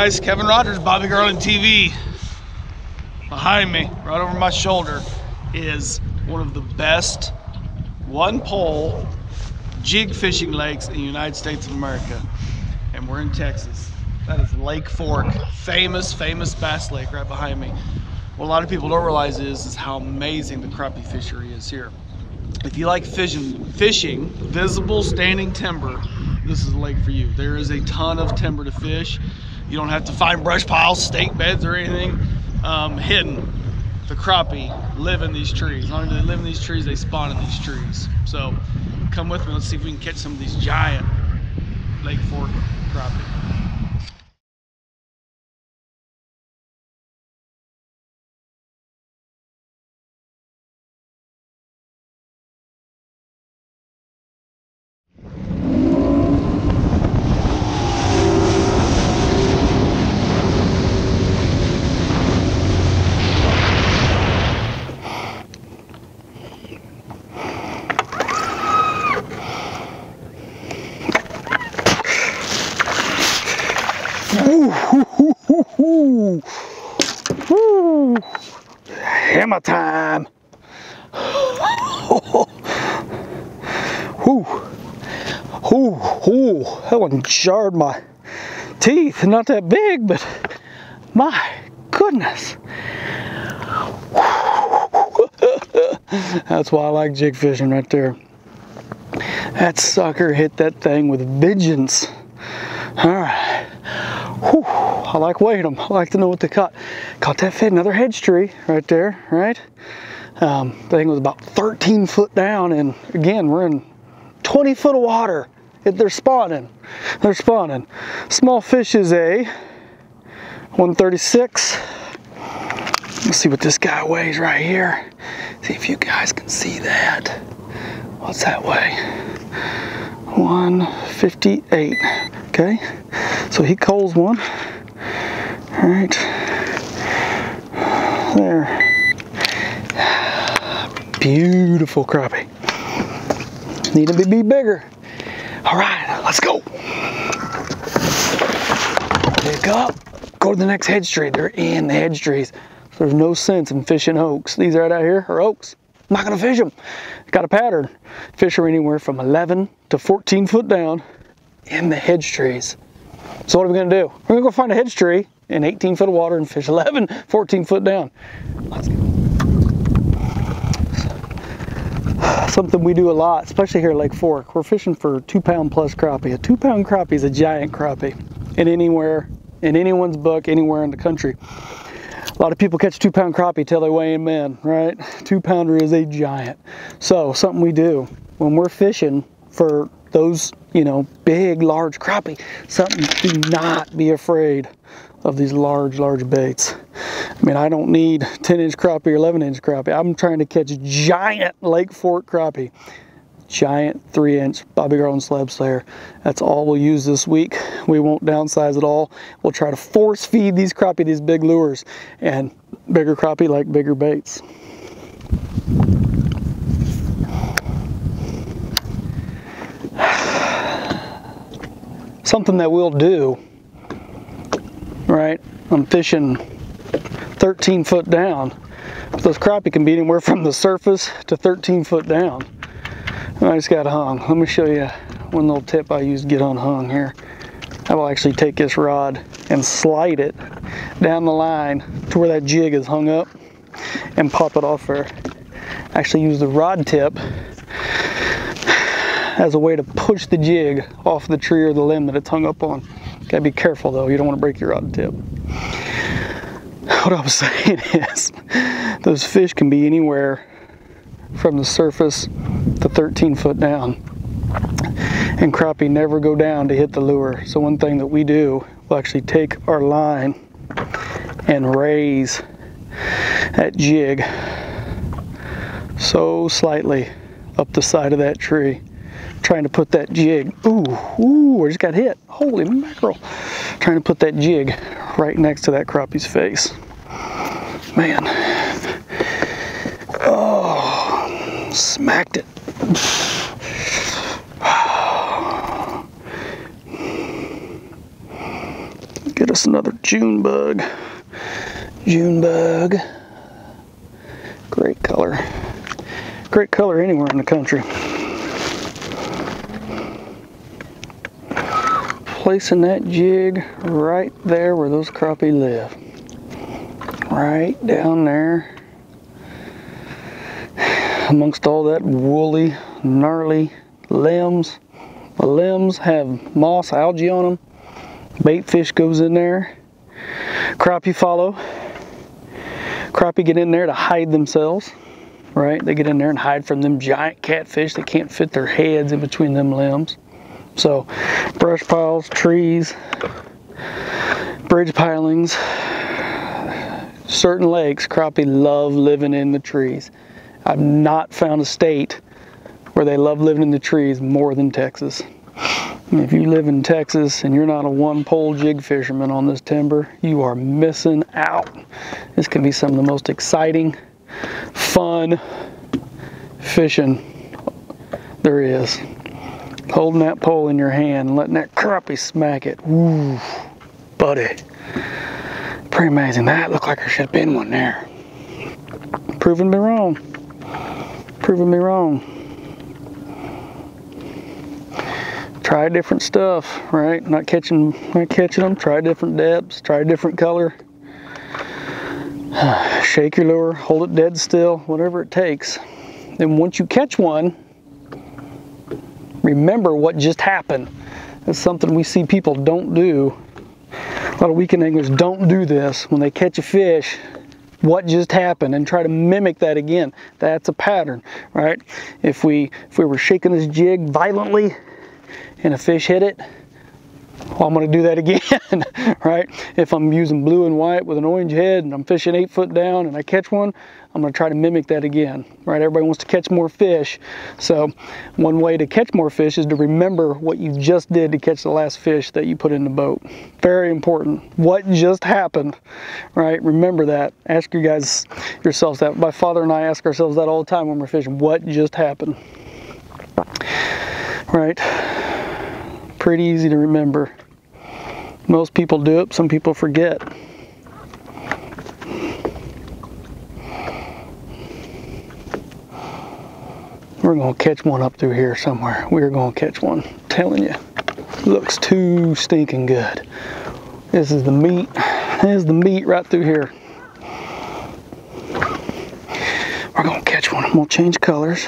guys, Kevin Rogers, Bobby Garland TV. Behind me, right over my shoulder, is one of the best one-pole jig fishing lakes in the United States of America. And we're in Texas. That is Lake Fork, famous bass lake right behind me. What a lot of people don't realize is how amazing the crappie fishery is here. If you like fishing visible standing timber, this is a lake for you. There is a ton of timber to fish. You don't have to find brush piles, stake beds, or anything hidden. The crappie live in these trees. As long as they live in these trees, they spawn in these trees. So come with me, let's see if we can catch some of these giant Lake Fork crappie. Hammer time. That one jarred my teeth. Not that big, but my goodness. That's why I like jig fishing right there. That sucker hit that thing with vengeance. All right. Whew. I like weighing them. I like to know what they caught. Caught that fish, another hedge tree right there, right? The thing was about 13 foot down, and again, we're in 20 foot of water. They're spawning. They're spawning. Small fish is a 136. Let's see what this guy weighs right here. See if you guys can see that. What's that weigh? 158. Okay, so he culls one. All right, there. Beautiful crappie. Need to be bigger. All right, let's go. Pick up, go to the next hedge tree. They're in the hedge trees. So there's no sense in fishing oaks. These right out here are oaks. I'm not gonna fish them. Got a pattern. Fish are anywhere from 11 to 14 foot down in the hedge trees. So what are we gonna do? We're gonna go find a hedge tree in 18 foot of water and fish 11, 14 foot down. Let's go. Something we do a lot, especially here at Lake Fork. We're fishing for 2 pound plus crappie. A 2 pound crappie is a giant crappie. And anywhere, in anyone's book, anywhere in the country. A lot of people catch 2 pound crappie till they weigh them in, right? 2 pounder is a giant. So something we do when we're fishing for those, you know, big, large crappie, something, do not be afraid of these large baits. I mean, I don't need 10-inch crappie or 11-inch crappie. I'm trying to catch giant Lake Fork crappie. Giant 3-inch Bobby Garland slab slayer. That's all we'll use this week. We won't downsize at all. We'll try to force feed these crappie these big lures, and bigger crappie like bigger baits. Something that we'll do, right? I'm fishing 13 foot down. Those crappie can be anywhere from the surface to 13 foot down. I just got hung. Let me show you one little tip I use to get unhung here. I will actually take this rod and slide it down the line to where that jig is hung up and pop it off there. Actually use the rod tip as a way to push the jig off the tree or the limb that it's hung up on. Gotta be careful though, you don't want to break your rod tip. What I was saying is, those fish can be anywhere from the surface to 13 foot down. And crappie never go down to hit the lure. So one thing that we do, we'll actually take our line and raise that jig so slightly up the side of that tree, trying to put that jig, ooh, I just got hit, holy mackerel. Trying to put that jig right next to that crappie's face. Man, oh, smacked it. Get get us another June bug. June bug. Great color. Great color anywhere in the country. Placing that jig right there where those crappie live. Right down there. Amongst all that woolly, gnarly limbs. The limbs have moss, algae on them. Bait fish goes in there. Crappie follow. Crappie get in there to hide themselves, right? They get in there and hide from them giant catfish that can't fit their heads in between them limbs. So, brush piles, trees, bridge pilings, certain lakes, crappie love living in the trees. I've not found a state where they love living in the trees more than Texas. If you live in Texas and you're not a one-pole jig fisherman on this timber, you are missing out. This can be some of the most exciting, fun fishing there is. Holding that pole in your hand and letting that crappie smack it. Ooh, buddy. Pretty amazing. That looked like there should have been one there. Proving me wrong. Proving me wrong. Try different stuff, right? Not catching them. Try different depths. Try a different color. Shake your lure. Hold it dead still. Whatever it takes. Then once you catch one, remember what just happened. That's something we see people don't do. A lot of weekend anglers don't do this. When they catch a fish, what just happened, and try to mimic that again. That's a pattern, right? If we were shaking this jig violently and a fish hit it, well, I'm going to do that again, right? If I'm using blue and white with an orange head and I'm fishing 8 foot down and I catch one, I'm going to try to mimic that again, right? Everybody wants to catch more fish. So one way to catch more fish is to remember what you just did to catch the last fish that you put in the boat. Very important. What just happened, right? Remember that. Ask you guys yourselves that. My father and I ask ourselves that all the time when we're fishing. What just happened? Right? Pretty easy to remember. Most people do it, some people forget. We're going to catch one up through here somewhere. We're going to catch one. I'm telling you. Looks too stinking good. This is the meat. This is the meat right through here. We're going to catch one. I'm going to change colors.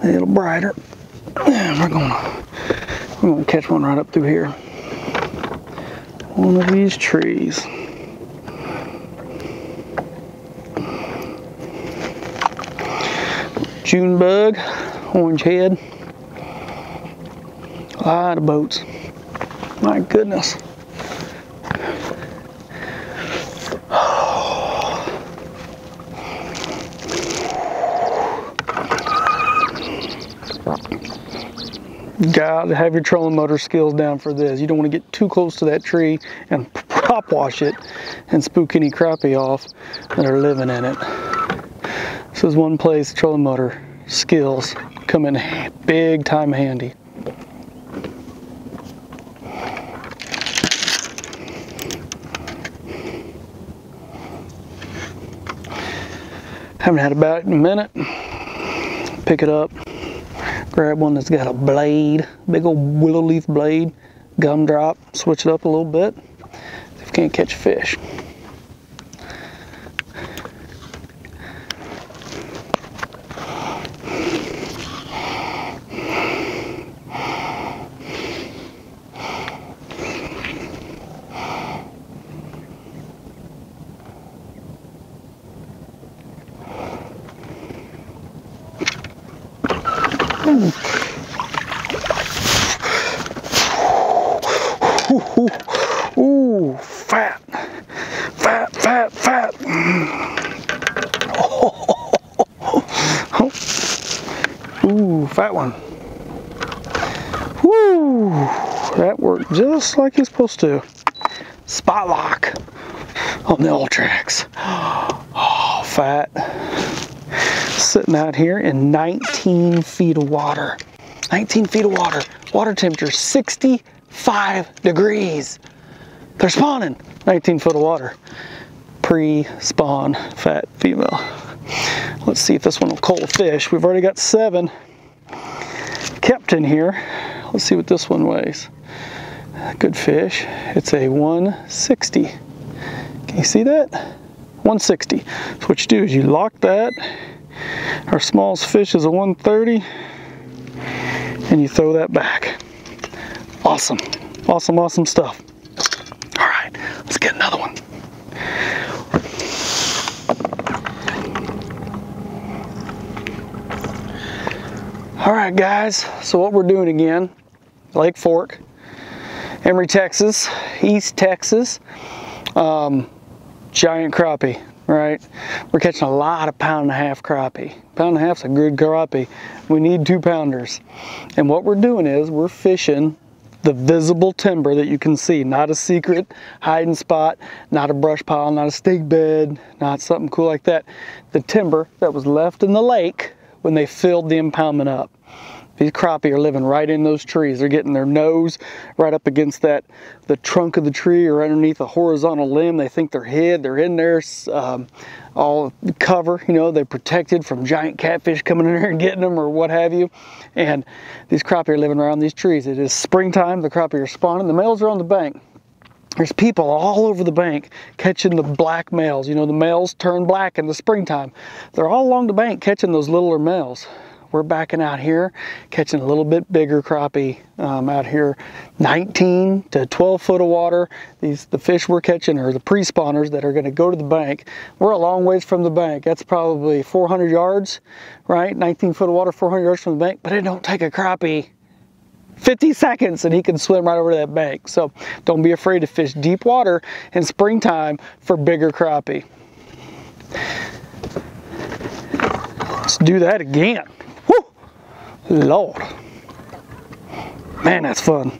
A little brighter. And we're going to catch one right up through here. One of these trees. June bug, orange head. A lot of boats. My goodness. You gotta have your trolling motor skills down for this. You don't want to get too close to that tree and prop wash it and spook any crappie off that are living in it. This is one place trolling motor skills come in big time handy. Haven't had a bite in a minute. Pick it up. Grab one that's got a blade, big old willow leaf blade, gumdrop, switch it up a little bit. See if you can't catch a fish. Ooh, fat. Ooh, fat one. Woo, that worked just like it's supposed to. Spot lock on the Ultrax. Oh, fat. Sitting out here in 19 feet of water. 19 feet of water. Water temperature 65 degrees. They're spawning. 19 foot of water. Pre-spawn fat female. Let's see if this one will cull a fish. We've already got 7 kept in here. Let's see what this one weighs. Good fish. It's a 160. Can you see that? 160. So what you do is you lock that. Our smallest fish is a 130. And you throw that back. Awesome. Awesome, awesome stuff. All right, let's get another one. All right, guys, so what we're doing again, Lake Fork, Emory, Texas, East Texas, giant crappie, right? We're catching a lot of 1.5 pound crappie. 1.5 pounds is a good crappie. We need 2 pounders. And what we're doing is we're fishing the visible timber that you can see, not a secret hiding spot, not a brush pile, not a stake bed, not something cool like that. The timber that was left in the lake when they filled the impoundment up. These crappie are living right in those trees. They're getting their nose right up against the trunk of the tree or underneath a horizontal limb. They think they're hid. They're in there all cover, you know, they're protected from giant catfish coming in there and getting them or what have you. And these crappie are living around these trees. It is springtime. The crappie are spawning. The males are on the bank. There's people all over the bank catching the black males. You know, the males turn black in the springtime. They're all along the bank catching those littler males. We're backing out here, catching a little bit bigger crappie out here, 19 to 12 foot of water. The fish we're catching are the pre-spawners that are going to go to the bank. We're a long ways from the bank. That's probably 400 yards, right? 19 foot of water, 400 yards from the bank, but it don't take a crappie 50 seconds and he can swim right over to that bank. So don't be afraid to fish deep water in springtime for bigger crappie. Let's do that again. Woo! Lord. Man, that's fun.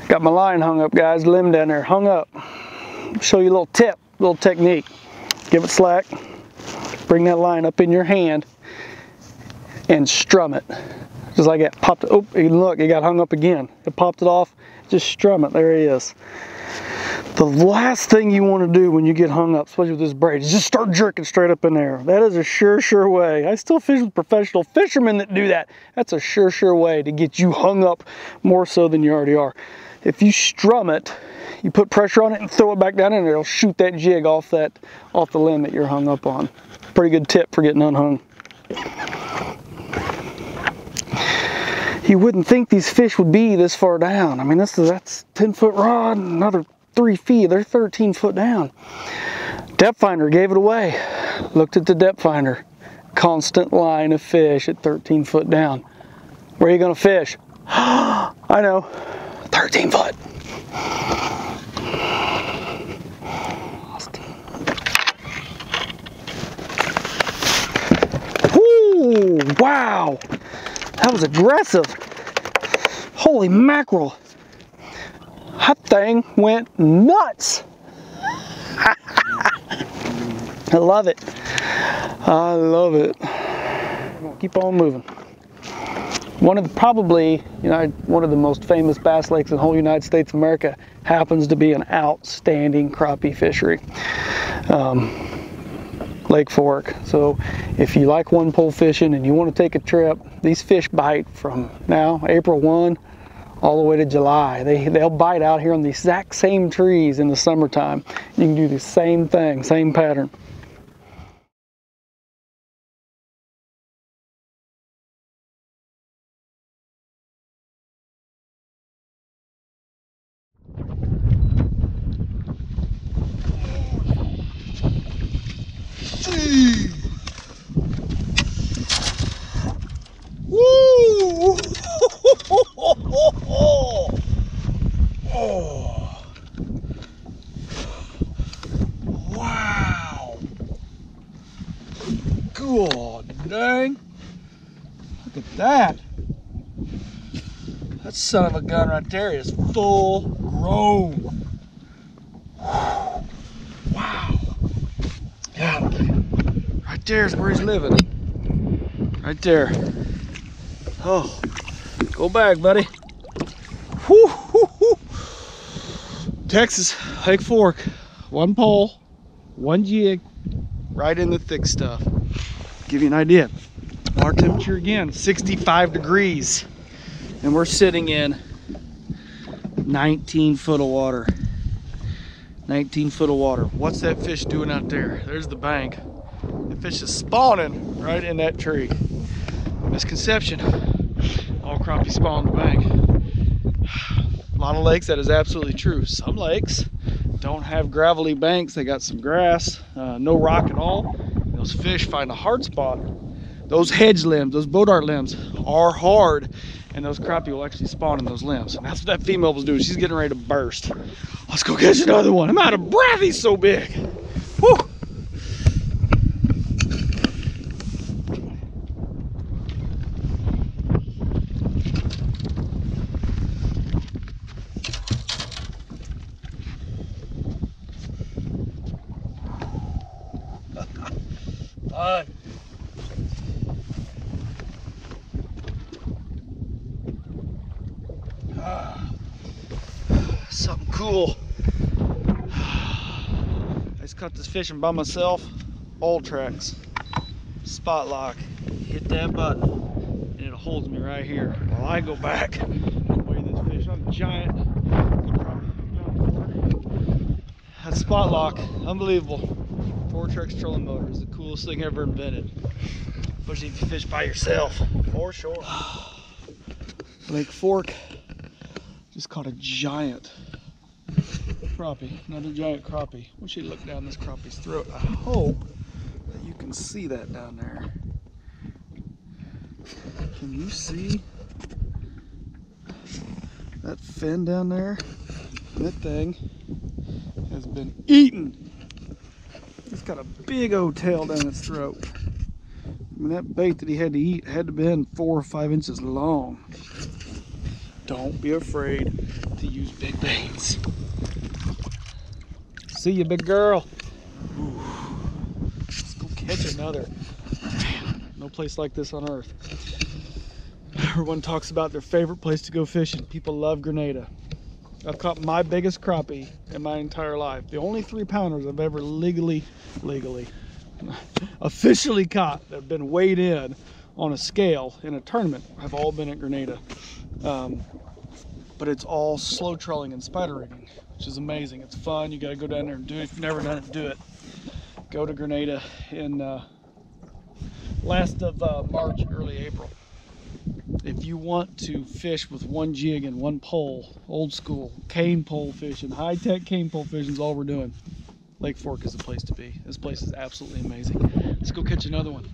Got my line hung up, guys. Limb down there, hung up. Show you a little tip, little technique. Give it slack. Bring that line up in your hand and strum it. Just like that. Popped it. Oh, look, it got hung up again. It popped it off. Just strum it. There he is. The last thing you want to do when you get hung up, especially with this braid, is just start jerking straight up in there. That is a sure way. I still fish with professional fishermen that do that. That's a sure way to get you hung up more so than you already are. If you strum it, you put pressure on it and throw it back down in there, it'll shoot that jig off the limb that you're hung up on. Pretty good tip for getting unhung. You wouldn't think these fish would be this far down. I mean, that's 10-foot rod, another 3 feet. They're 13 foot down. Depth finder gave it away. Looked at the depth finder. Constant line of fish at 13 foot down. Where are you gonna fish? I know, 13 foot. Ooh, wow. That was aggressive. Holy mackerel. That thing went nuts. I love it. I love it. Keep on moving. One of the most famous bass lakes in the whole United States of America happens to be an outstanding crappie fishery. Lake Fork. So if you like one pole fishing and you want to take a trip, these fish bite from now, April 1, all the way to July. They'll bite out here on the exact same trees in the summertime. You can do the same thing, same pattern. Woo! Oh. Wow! God dang! Look at that! That son of a gun right there is full grown. Wow! Yeah, right there's where he's living. Right there. Oh, go back, buddy. Whoo, whoo, whoo. Texas, Lake Fork. One pole, one jig, right in the thick stuff. Give you an idea. Water temperature again, 65 degrees. And we're sitting in 19 foot of water. 19 foot of water. What's that fish doing out there? There's the bank. The fish is spawning right in that tree. Misconception. All crappie spawn in the bank. A lot of lakes, that is absolutely true. Some lakes don't have gravelly banks. They got some grass, no rock at all. Those fish find a hard spot. Those hedge limbs, those bow dart limbs are hard, and those crappie will actually spawn in those limbs. And that's what that female was doing. She's getting ready to burst. Let's go catch another one. I'm out of breath, he's so big. Whew. Something cool. I just caught this fishing by myself. Old tracks, spot lock. Hit that button and it holds me right here while I go back and weigh this fish. I'm giant. That spot lock, unbelievable. 4-Trex trolling motor is the coolest thing ever invented. Especially if you fish by yourself, for sure. Lake Fork. Just caught a giant crappie, another giant crappie. I want you to look down this crappie's throat. I hope that you can see that down there. Can you see that fin down there? That thing has been eaten. It's got a big old tail down its throat. I mean, that bait that he had to eat had to have been 4 or 5 inches long. Don't be afraid to use big baits. See you, big girl. Ooh. Let's go catch another. Man, no place like this on earth. Everyone talks about their favorite place to go fishing. People love Grenada. I've caught my biggest crappie in my entire life. The only 3-pounders I've ever officially caught that have been weighed in on a scale in a tournament have all been at Grenada. But it's all slow trolling and spider rigging, which is amazing. It's fun. You got to go down there and do it. If you've never done it, do it. Go to Grenada in last of March, early April. If you want to fish with one jig and one pole, old school cane pole fishing, high-tech cane pole fishing is all we're doing. Lake Fork is the place to be. This place is absolutely amazing. Let's go catch another one.